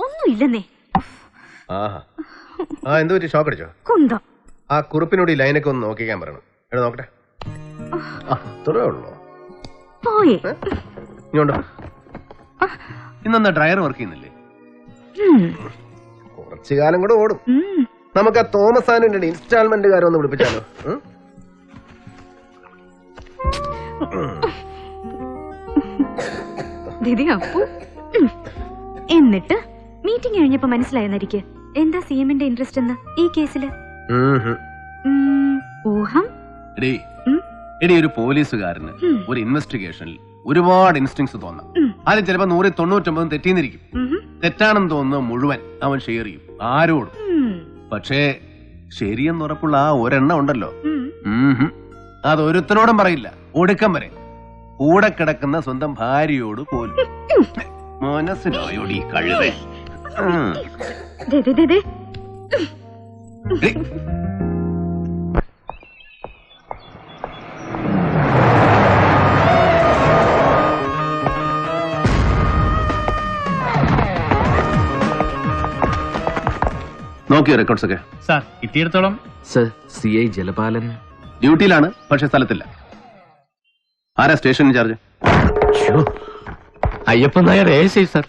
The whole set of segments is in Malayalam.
ഒന്നുമില്ലെന്നേ. എന്ത് പറ്റി? ഷോക്ക് അടിച്ചോ? കുന്തം. ആ കുറിപ്പിനോട് ഈ ലൈനൊക്കെ ഒന്ന് നോക്കിക്കാൻ പറയണം. എടാ നോക്കട്ടെ. അത്രേ ഉള്ളൂ. പോയേ ഇങ്ങോട്ടോ. ഇന്നെന്താ ഡ്രയർ വർക്ക് ചെയ്യുന്നില്ലേ? കുറച്ചു കാലം കൂടെ ഓടും. നമുക്ക് ആ തോമസ് ആനിന്റെ ഇൻസ്റ്റാൾമെന്റ് ഒന്ന് വിളിപ്പിച്ചാലോ? എന്നിട്ട് മീറ്റിംഗ് കഴിഞ്ഞപ്പോ മനസ്സിലായെന്നായിരിക്കും എന്താ സിഎമ്മിന്റെ ഇൻട്രസ്റ്റ് എന്ന് ഈ കേസില്. ഊഹം. ഒരു പോലീസുകാരന് ഒരു ഇൻവെസ്റ്റിഗേഷനിൽ ഒരുപാട് ഇൻസ്റ്റിങ്സ് തോന്നാം. അത് ചിലപ്പോ 199 തെറ്റിന്നിരിക്കും. തെറ്റാണെന്ന് തോന്നുന്നത് മുഴുവൻ അവൻ ഷെയർ ചെയ്യും ആരോടും. പക്ഷേ ശരിയെന്ന് ഉറപ്പുള്ള ആ ഒരെണ്ണം ഉണ്ടല്ലോ, അതൊരുത്തനോടും പറയില്ല. ഒടുക്കം വരെ കൂടെ കിടക്കുന്ന സ്വന്തം ഭാര്യയോട് പോലും. മനസ്സിലായോടി കഴുതേ? നോക്കിയോ റെക്കോർഡ്സ് ഒക്കെ? സാർ കിട്ടിയിടത്തോളം. സർ, CI ജലപാലൻ ഡ്യൂട്ടിയിലാണ്, പക്ഷെ സ്ഥലത്തില്ല. ആരാ station incharge? Ayyappan Nair ASI sir.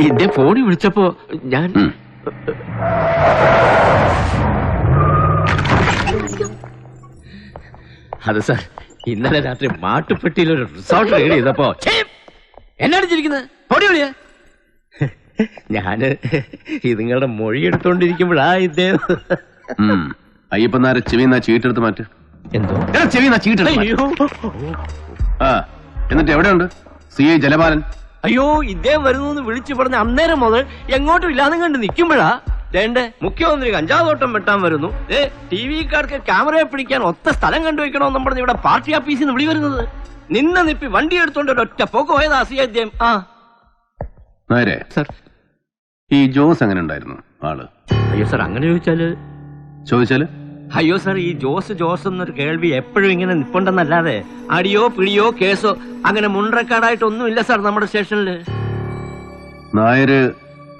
എന്റെ ഫോണിൽ വിളിച്ചപ്പോ ഞാൻ അത് സാർ, ഇന്നലെ രാത്രി മാട്ടുപ്പെട്ടിയിൽ ഒരു റിസോർട്ട് റെയ്ഡ് ചെയ്തപ്പോ എന്നാണ് ചിരിക്കുന്നത്? പൊടി വിളിയ ഞാന് ഇതുങ്ങളുടെ മൊഴി എടുത്തോണ്ടിരിക്കുമ്പോഴാ ഇദ്ദേഹം. അയ്യപ്പനാരെ ചെവിന്നാ ചീട്ടെടുത്ത് മാറ്റ്. എന്തോ ചെവിന്നാ ചീട്ടെടുത്ത്. എന്നിട്ട് എവിടെയുണ്ട് CI ജലപാലൻ? അയ്യോ, ഇദ്ദേഹം വരുന്നു വിളിച്ചു പറഞ്ഞ അന്നേരം മുതൽ എങ്ങോട്ടും ഇല്ലാതെ കണ്ട് നിൽക്കുമ്പോഴാ മുഖ്യമന്ത്രി കഞ്ചാവോട്ടം വെട്ടാൻ വരുന്നു. TV-കാർക്ക് ക്യാമറയെ പിടിക്കാൻ ഒത്ത സ്ഥലം കണ്ടുവെക്കണമെന്നും പറഞ്ഞ് ഇവിടെ പാർട്ടി ഓഫീസിൽ നിന്ന് വിളി വരുന്നത്. നിന്ന നിപ്പി വണ്ടി എടുത്തോണ്ട് ഒറ്റ പോക്ക് പോയതാ അദ്ദേഹം. സർ, ഈ ജോസ് എങ്ങനെ ഉണ്ടായിരുന്നു ആള്? അയ്യോ സാർ, അങ്ങനെ ചോദിച്ചാല് അയ്യോ സാർ, ഈ ജോസ് എന്നൊരു കേൾവി എപ്പോഴും ഇങ്ങനെ നിപ്പുണ്ടെന്നല്ലാതെ അടിയോ പിടിയോ കേസോ അങ്ങനെ മുൻറെക്കാർഡായിട്ടൊന്നും ഇല്ല സാർ നമ്മുടെ സ്റ്റേഷനില്. നായര്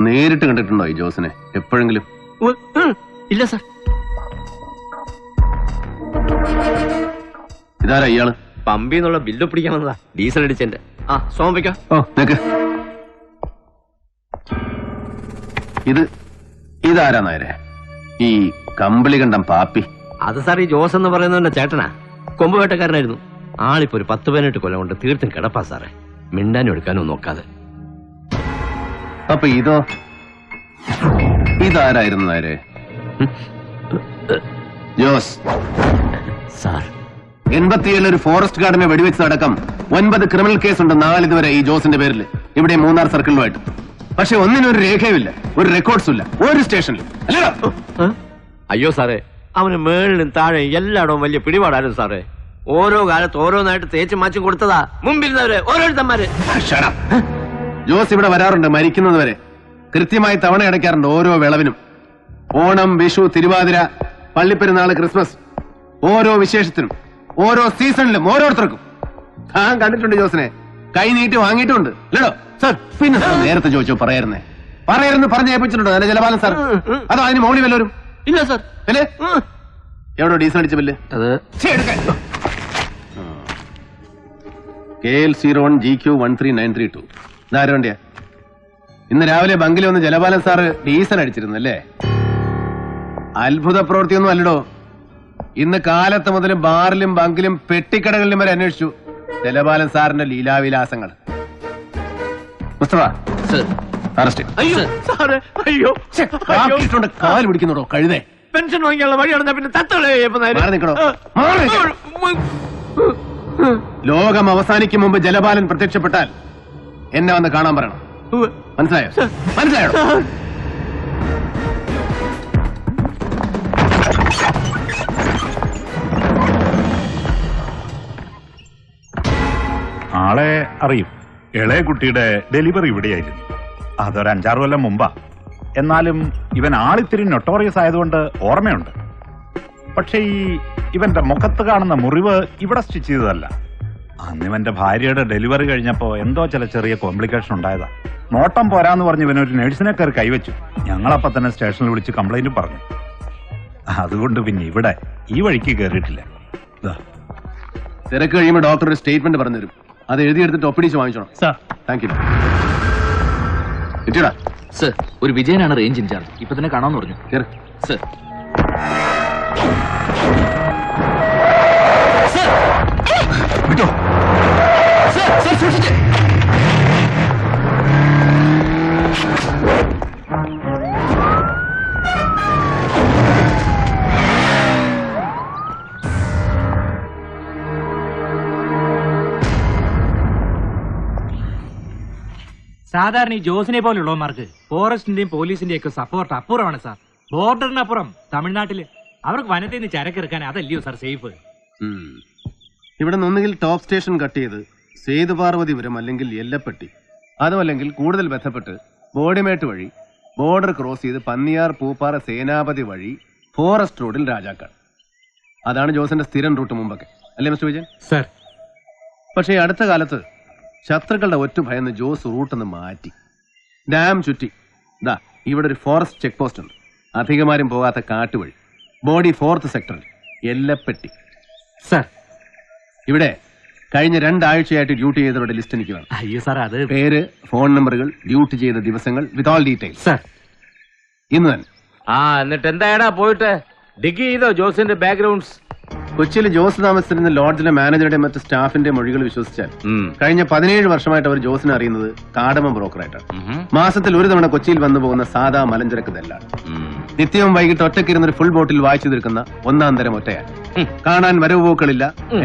നേരിട്ട് കണ്ടിട്ടുണ്ടോ ഈ ജോസിനെ എപ്പോഴെങ്കിലും? ഇല്ല സാർ. ഇതാരാ ഇയാള്? പമ്പിന്നുള്ള ബില്ല് പിടിക്കാൻ വന്നതാ, ഡീസൽ അടിച്ചെന്റെ. സോമിക്ക. ഇതാരാ നായരെ? ഈ കമ്പിളി കണ്ടം പാപ്പി? അത് സാർ ഈ ജോസ് എന്ന് പറയുന്നവന്റെ ചേട്ടനാ, കൊമ്പുവേട്ടക്കാരനായിരുന്നു. ആളിപ്പോ ഒരു 10-18 കൊല്ലം കൊണ്ട് തീർത്തും കിടപ്പാ സാറേ, മിണ്ടാനും എടുക്കാനും നോക്കാതെ. അപ്പൊ ഇതാരായിരുന്നു നായരെ? ജോസ് സാർ, 87 ഒരു ഫോറസ്റ്റ് ഗാർഡിനെ വെടിവെച്ചതടക്കം 9 ക്രിമിനൽ കേസുണ്ട് നാളിതുവരെ ഈ ജോസിന്റെ പേരിൽ, ഇവിടെ 3 സർക്കിളുമായിട്ട്. പക്ഷെ ഒന്നിനൊരു രേഖയുമില്ല, ഒരു റെക്കോർഡ്സും ഇല്ല ഒരു സ്റ്റേഷനിലും. അയ്യോ സാറേ, അവന് മേളിലും താഴെ എല്ലായിടവും വലിയ പിടിപാടായിരുന്നു സാറേ. ഓരോ കാലത്ത് ഓരോന്നായിട്ട് തേച്ച് മാച്ചും കൊടുത്തതാ മുമ്പിരുന്നവര് ഓരോരുത്തന്മാര്. ജോസ് ഇവിടെ വരാറുണ്ട് മരിക്കുന്നത് വരെ. കൃത്യമായി തവണ അടയ്ക്കാറുണ്ട് ഓരോ വിളവിനും. ഓണം, വിഷു, തിരുവാതിര, പള്ളിപ്പെരുന്നാള്, ക്രിസ്മസ്, ഓരോ വിശേഷത്തിനും ഓരോ സീസണിലും ഓരോരുത്തർക്കും. താൻ കണ്ടിട്ടുണ്ട് ജോസിനെ, കൈ നീട്ടി വാങ്ങിയിട്ടുണ്ട് അല്ലടോ സാർ? പിന്നെ നേരത്തെ ചോദിച്ചോ പറയായിരുന്നേ? പറഞ്ഞ് ഏൽപ്പിച്ചിട്ടുണ്ടോ അല്ലെ ജലപാലൻ സാർ? അതോ അതിന് മൗലി വല്ലവരും? ഇല്ല സാർ. അല്ലേ? എവിടോ ഡീസൽ അടിച്ച ബില്ല്? KL01 GQ 13932. ഇതാര വണ്ടിയാ? ഇന്ന് രാവിലെ ബംഗിൽ വന്ന് ജലപാലൻ സാറ് ഡീസൽ അടിച്ചിരുന്നല്ലേ? അത്ഭുത പ്രവൃത്തിയൊന്നും അല്ലടോ. ഇന്ന് കാലത്ത് മുതൽ ബാറിലും ബങ്കിലും പെട്ടിക്കടകളിലും വരെ അന്വേഷിച്ചു ജലപാലൻ സാറിന്റെ ലീലാവിലാസങ്ങൾ. മുസ്തഫ, അറസ്റ്റ്. കാല് പിടിക്കുന്നുണ്ടോ കഴുതേ? പെൻഷൻ വാങ്ങിയുള്ള വഴി നടന്ന പിന്നെ നിൽക്കണോ? ലോകം അവസാനിക്കും മുമ്പ് ജലപാലൻ പ്രത്യക്ഷപ്പെട്ടാൽ എന്നെ വന്ന് കാണാൻ പറയണം. മനസ്സിലായോ? മനസ്സിലായോ? ആളെ അറിയും. ഇളയ കുട്ടിയുടെ ഡെലിവറി ഇവിടെയായിരുന്നു. അതൊരു 5-6 കൊല്ലം മുമ്പാ. എന്നാലും ഇവൻ ആളിത്തിരി നൊട്ടോറിയസ് ആയതുകൊണ്ട് ഓർമ്മയുണ്ട്. പക്ഷെ ഇവന്റെ മുഖത്ത് കാണുന്ന മുറിവ് ഇവിടെ സ്റ്റിച്ച് ചെയ്തതല്ല. അന്നിവന്റെ ഭാര്യയുടെ ഡെലിവറി കഴിഞ്ഞപ്പോ എന്തോ ചില ചെറിയ കോംപ്ലിക്കേഷൻ ഉണ്ടായതാ. നോട്ടം പോരാന്ന് പറഞ്ഞ് ഇവനൊരു നഴ്സിനെ കയറി കൈവച്ചു. ഞങ്ങളപ്പോ തന്നെ സ്റ്റേഷനിൽ വിളിച്ച് കംപ്ലൈന്റ് പറഞ്ഞു. അതുകൊണ്ട് പിന്നെ ഇവിടെ ഈ വഴിക്ക് കയറിയിട്ടില്ല. തിരക്ക് കഴിയുമ്പോൾ ഡോക്ടർ ഒരു സ്റ്റേറ്റ്മെന്റ് പറഞ്ഞുതരും. അത് എഴുതിയെടുത്തിട്ട് ഒപ്പിടിച്ച് വാങ്ങിച്ചോണം. Thank you. കിട്ടിയടാ സർ? ഒരു വിജയനാണ് റേഞ്ച് ഇൻചാർജ്. ഇപ്പൊ തന്നെ കാണാമെന്ന് പറഞ്ഞു. സർ വിട്ടോ. സാധാരണ ഈ ജോസിനെ പോലുള്ളവന്മാർക്ക് ഫോറസ്റ്റിന്റെയും പോലീസിന്റെയും ഒക്കെ സപ്പോർട്ട് അപ്പുറമാണ് സാർ. ബോർഡറിനപ്പുറം തമിഴ്നാട്ടില് അവർക്ക് വനത്തിൽ നിന്ന് ചരക്കിറക്കാൻ അതല്ലയോ സാർ സേഫ്? ഇവിടെ നിന്നൊന്നുകിൽ ടോപ്പ് സ്റ്റേഷൻ കട്ട് ചെയ്ത് സേതുപാർവതിപുരം അല്ലെങ്കിൽ എല്ലപ്പെട്ടി, അതുമല്ലെങ്കിൽ കൂടുതൽ ബന്ധപ്പെട്ട് ബോഡിമേട്ട് വഴി ബോർഡർ ക്രോസ് ചെയ്ത് പന്നിയാർ പൂപ്പാറ സേനാപതി വഴി ഫോറസ്റ്റ് റോഡിൽ രാജാക്കാട്. അതാണ് ജോസിന്റെ സ്ഥിരം റൂട്ട് മുമ്പൊക്കെ, അല്ലേ മിസ്റ്റർ വിജയൻ? സർ, പക്ഷേ അടുത്ത കാലത്ത് ശത്രുക്കളുടെ ഒറ്റ ഭയന്ന് ജോസ് റൂട്ടൊന്ന് മാറ്റി. ഡാം ചുറ്റി ദാ ഇവിടെ ഒരു ഫോറസ്റ്റ് ചെക്ക് പോസ്റ്റ് ഉണ്ട്. അധികമാരും പോകാത്ത കാട്ടുവഴി, ബോഡി 4th സെക്ടറിൽ എല്ലപ്പെട്ടി. സർ, ഇവിടെ കഴിഞ്ഞ 2 ആഴ്ചയായിട്ട് ഡ്യൂട്ടി ചെയ്തവരുടെ ലിസ്റ്റ് എനിക്ക് വേണം. അയ്യോ സാർ, അത് പേര്, ഫോൺ നമ്പറുകൾ, ഡ്യൂട്ടി ചെയ്ത ദിവസങ്ങൾ വിത്ത് ഓൾ ഡീറ്റെയിൽസ്. സർ, ഇന്ന് തന്നെ. എന്നിട്ട് എന്തായടാ പോയിട്ട് ഡിഗ് ചെയ്തോ ജോസിന്റെ ബാക്ക്ഗ്രൗണ്ട്സ്? കൊച്ചിയിൽ ജോസ് താമസിച്ചിരുന്ന ലോഡ്ജിലെ മാനേജറുടെ മറ്റ് സ്റ്റാഫിന്റെ മൊഴികൾ വിശ്വസിച്ചാൽ കഴിഞ്ഞ 17 വർഷമായിട്ട് അവർ ജോസിനെ അറിയുന്നത് കാടമ ബ്രോക്കറായിട്ടാണ്. മാസത്തിൽ ഒരു തവണ കൊച്ചിയിൽ വന്നു പോകുന്ന സാധാ മലഞ്ചരക്ക് ദല്ലാൾ. നിത്യവും വൈകിട്ട് ഒറ്റയ്ക്കിരുന്ന ഒരു ഫുൾ ബോട്ടിൽ വായിച്ചു തീർക്കുന്ന 1-ാം തരം ഒറ്റയാൻ. കാണാൻ വരവ് പോക്കളില്ല,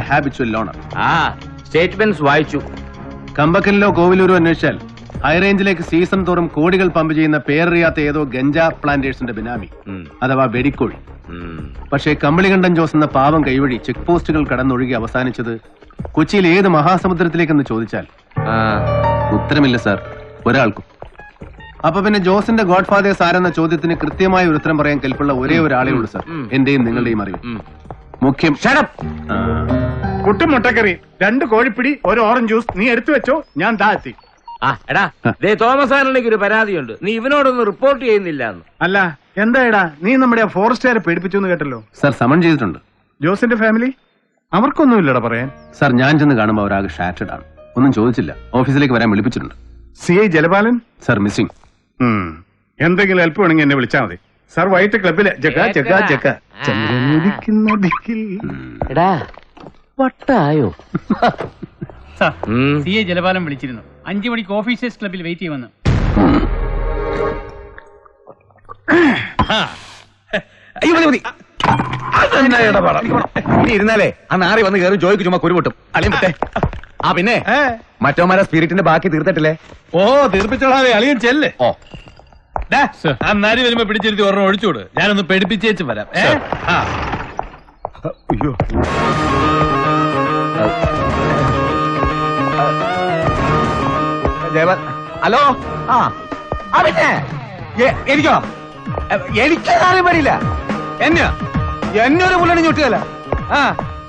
ഹാബിച്വൽ ലോണർ. സ്റ്റേറ്റ്മെന്റ്സ് വായിച്ചു. കമ്പക്കലിലോ കോവിലൂരോ അന്വേഷിച്ചാൽ ഹൈറേഞ്ചിലേക്ക് സീസൺ തോറും കോടികൾ പമ്പ് ചെയ്യുന്ന പേരറിയാത്ത ഏതോ ഗഞ്ച പ്ലാന്റേഴ്സിന്റെ ബിനാമി, അഥവാ വെടിക്കോഴി. പക്ഷേ കമ്പളികണ്ഠൻ ജോസ് എന്ന പാവം കൈവഴി ചെക്ക് പോസ്റ്റുകൾ കടന്നൊഴുകി അവസാനിച്ചത് കൊച്ചിയിൽ ഏത് മഹാസമുദ്രത്തിലേക്കെന്ന് ചോദിച്ചാൽ ഉത്തരമില്ല സാർ, ഒരാൾക്കും. അപ്പൊ പിന്നെ ജോസിന്റെ ഗോഡ് ഫാദേഴ്സ് ആരെന്ന ചോദ്യത്തിന് കൃത്യമായ ഒരു ഉത്തരം പറയാൻ കെൽപ്പുള്ള ഒരേ ഒരാളേ ഉള്ളൂ സാർ, എന്റെയും നിങ്ങളുടെയും അറിവ്. മുഖ്യം പുട്ടും മുട്ടക്കറി, 2 കോഴിപ്പിടി, 1 ഓറഞ്ച് ജ്യൂസ്. നീ എടുത്തു വെച്ചോ, ഞാൻ താഴ്ത്തി. എടാ തോമസ് ആനന്ദിക്ക് ഒരു പരാതിയുണ്ട്, നീ ഇവനോടൊന്ന് റിപ്പോർട്ട് ചെയ്യുന്നില്ല. അല്ല എന്താ എടാ, നീ നമ്മുടെ ഫോറസ്റ്റുകാരെ പേടിപ്പിച്ചു എന്ന് കേട്ടല്ലോ. സാർ സമൺ ചെയ്തിട്ടുണ്ട്. ജോസിന്റെ ഫാമിലി അവർക്കൊന്നുമില്ലടാ പറയാൻ. സാർ ഞാൻ ചെന്ന് കാണുമ്പോൾ അവരാകെ ഷാറ്റഡ് ആണ്. ഒന്നും ചോദിച്ചില്ല, ഓഫീസിലേക്ക് വരാൻ വിളിപ്പിച്ചിട്ടുണ്ട്. CI ജലപാലൻ sir missing. എന്തെങ്കിലും ഹെൽപ്പ് വേണമെങ്കിൽ എന്നെ വിളിച്ചാൽ മതി. സാർ വൈകിട്ട് ക്ലബില് എടാ വട്ടായോ? CI ജലപാലം വിളിച്ചിരുന്നു. 5 മണിക്ക് ഓഫീസേഴ്സ് ക്ലബിൽ വെയിറ്റ് ചെയ്യുമെന്ന്. ഇരുന്നാലേ ആ നാറി വന്ന് കയറി ജോയ്ക്ക് ചുമ്മാ കുരുപൊട്ടും. അളിയും വിട്ടേ. പിന്നെ മറ്റോമാരെ സ്പിരിറ്റിന്റെ ബാക്കി തീർത്തിട്ടില്ലേ? തീർപ്പിച്ചോളാവേ, അളിയൻ ചെല്ല്. ആ നാരി വരുമ്പോ പിടിച്ചിരുത്തി ഒരെണ്ണം ഒഴിച്ചോട്. ഞാനൊന്ന് പെടിപ്പിച്ചേച്ച് വരാം. അയ്യോ, ഹലോ. പിന്നെ എനിക്കോ? എനിക്ക് കാര്യം പറ്റില്ല. എന്നെ ഒരു പുള്ളി ഞൊട്ടുകയല്ല.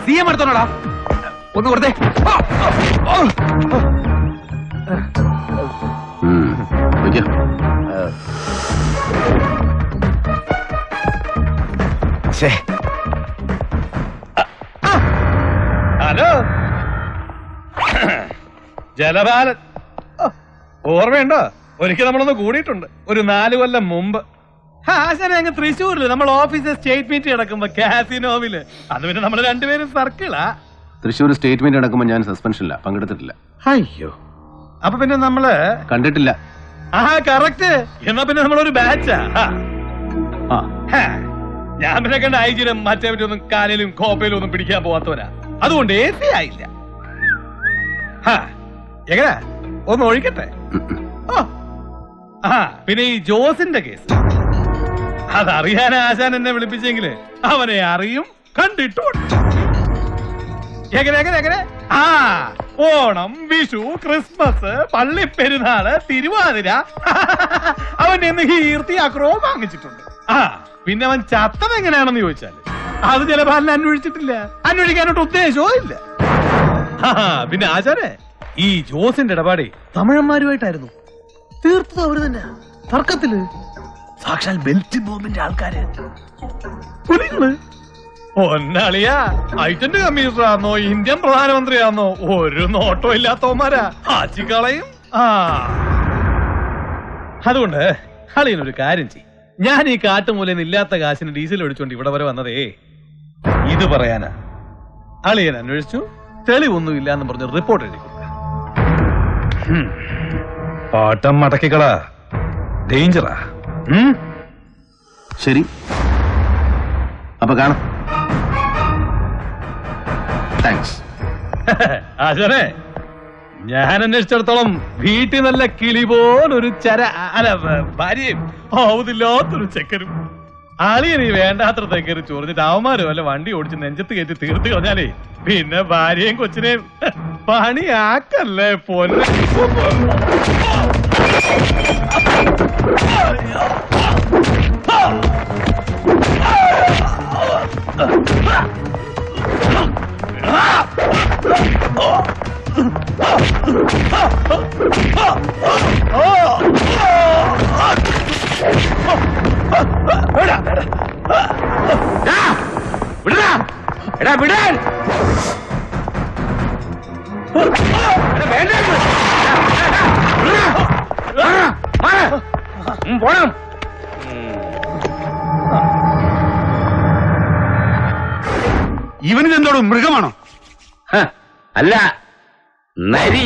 CM എടുത്തോടാ, ഒന്ന് കൊടുത്തേ. ഹലോ ജലപാലൻ, ഓർമ്മയുണ്ടോ? ഒരിക്കൽ നമ്മളൊന്ന് കൂടിയിട്ടുണ്ട്, ഒരു 4 കൊല്ലം മുമ്പ്. ആശാനെ അങ്ങ് തൃശ്ശൂരില് നമ്മൾ ഓഫീസിൽ സ്റ്റേറ്റ് മീറ്റ് കിടക്കുമ്പോ കാസിനോവില്. അത് പിന്നെ നമ്മൾ രണ്ടുപേരും സർക്കിളാ. തൃശ്ശൂർ സ്റ്റേറ്റ് മീറ്റ് നടക്കുമ്പോൾ ഞാൻ സസ്പെൻഷനില്ല, പങ്കെടുത്തിട്ടില്ല. അയ്യോ, അപ്പൊ പിന്നെ നമ്മള് കണ്ടിട്ടില്ല. കറക്റ്റ്. എന്നാ പിന്നെ നമ്മളൊരു ബാച്ചാ. ഞാൻ പിന്നെ കണ്ട ഐജിനും മറ്റേ ഒന്നും കാലിലും കോപ്പയിലും ഒന്നും പിടിക്കാൻ പോവാത്തവരാ. അതുകൊണ്ട് AC ആയില്ല. എങ്ങനെ ഒന്ന് ഒഴിക്കട്ടെ. പിന്നെ ഈ ജോസിന്റെ കേസ് അതറിയാൻ ആശാൻ എന്നെ വിളിപ്പിച്ചെങ്കില് അവനെ അറിയും, കണ്ടിട്ടുണ്ട്. എങ്ങനെ ഓണം, വിഷു, ക്രിസ്മസ്, പള്ളിപ്പെരുന്നാള്, തിരുവാതിര അവൻ എന്ന് കീർത്തി അക്രോ വാങ്ങിച്ചിട്ടുണ്ട്. പിന്നെ അവൻ ചത്തത് എങ്ങനെയാണെന്ന് ചോദിച്ചാല് അത് ജലപാലനെ അന്വേഷിച്ചിട്ടില്ല, അന്വേഷിക്കാനോട്ട് ഉദ്ദേശവും ഇല്ല. പിന്നെ ആചാരെ ഈ ജോസിന്റെ ഇടപാടെ തമിഴന്മാരുമായിട്ടായിരുന്നു. തീർത്തത് അവര് തന്നെ. തർക്കത്തില് സാക്ഷാൽ ബെൽറ്റ് ബോംബിന്റെ ആൾക്കാര് പുലികള്. ഒന്നളിയാ ഐറ്റന്റ് കമ്മീഷണറാന്നോ ഇന്ത്യൻ പ്രധാനമന്ത്രിയാന്നോ ഒരു നോട്ടോ ഇല്ലാത്തവന്മാരാ. ആച്ചിക്കളയും. അതുകൊണ്ട് അളിയനൊരു കാര്യം ചെയ്യും. ഞാൻ ഈ കാട്ടുമൂലന്ന് ഇല്ലാത്ത കാശിന് ഡീസൽ ഒഴിച്ചോണ്ട് ഇവിടെ വരെ വന്നതേ ഇത് പറയാനാ. അളിയൻ അന്വേഷിച്ചു, തെളിവൊന്നും ഇല്ലാന്ന് പറഞ്ഞ് റിപ്പോർട്ട് എഴുതി കൊടുക്ക. പാട്ടം മടക്കിക്കളാ, ഡേഞ്ചറാ. ശരി, അപ്പൊ കാണാം. താങ്ക്സ്. ആശാനെ, ഞാൻ അന്വേഷിച്ചിടത്തോളം വീട്ടിൽ നല്ല കിളി പോലൊരു ഭാര്യയും ആവുന്നില്ലാത്തൊരു ചെക്കനും. അളിയൻ ഈ വേണ്ടാത്ര തെക്കറി ചൊറിഞ്ഞിട്ട് അവന്മാരും വല്ല വണ്ടി ഓടിച്ച് നെഞ്ചത്ത് കയറ്റി തീർത്ത് കളഞ്ഞാലേ പിന്നെ ഭാര്യയും കൊച്ചിനെയും പണിയാക്കല്ലേ പൊന്നെ. വിടാൻ പോണം. ഇവനിതെന്തോടും മൃഗമാണോ? അല്ല, നരി.